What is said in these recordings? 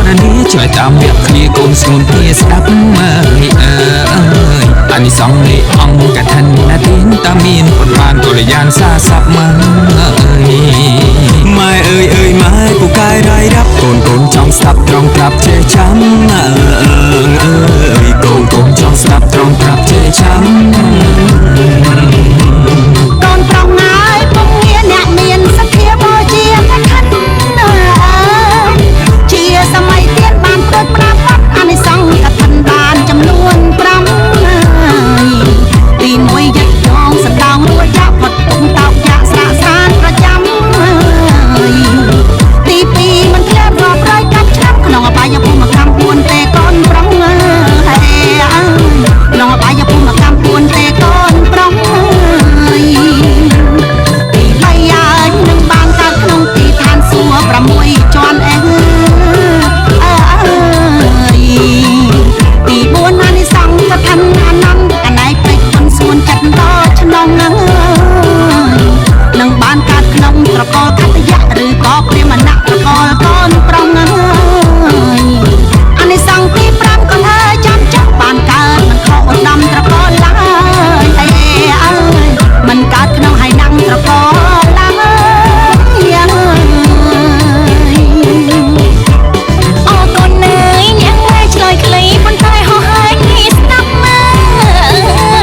រនីช่วยตามเวียกคลีกូនស្ងួនពីស្ដាប់មើលអានិសង្ឃនៃអង្គកថានាទីនតាមានពុតបានកលយានសាស័ព្ទមើលម៉ែអើយម៉ែពូកែរៃរាប់កូនចង់ស្ដាប់ត្រង់ប្រាប់ចេះចាំកូនចង់ស្ដាប់ត្រង់ប្រាប់ចេះចាំកូនប្រុសហើយពុំមានអ្នកមានសទ្ធាបូជាកថាជាសម័យទៀតបានព្រួតប្រាប់អានិសង្ឃកថាបានចំនួន5ទី1យកដងសណ្ដោងរួចចាក់ផុតទុំតោកយ៉ាស្រាសានប្រចាំទី2មិនធ្លាប់រាប់រយកាប់ឆ្នាំក្នុងអបាយភូមិកម្ម4ទេកូនប្រុសក្នុងអបាយភូមិកម្ម4ទេកូនប្រុសទី3ហើយនឹងបានកើតក្នុងទីឋានសួគ៌6ជាន់ទី4អានិសង្ឃកថាអានន្ទកណៃពេជ្រគុណសួនចិត្តដល់ឆ្នាំនឹងបានកើតក្នុងត្រកលខត្តយៈឬក៏ព្រាហ្មណត្រកលកូនប្រុសអានិសង្ឃទី5កូនហើយចាំចុះបានកើតមិនខកឧត្តមត្រកលឡើយមិនកើតក្នុងហើយណាំងត្រកលឡើយអូកូនអើយអ្នកឯងឆ្លើយខ្លីប៉ុន្តែហោះហើរស្ដាប់មើ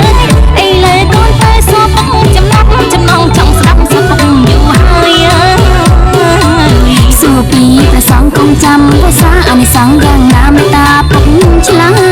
លអីលើកូនទៅសួរពុកចំណងចង់ស្ដាប់សួរពុកយូរហើយសួរពីព្រះសង្ឃកុំចាំភាសាអានិសង្ឃយ៉ាងណាមេត្តាពុកឆ្លើយ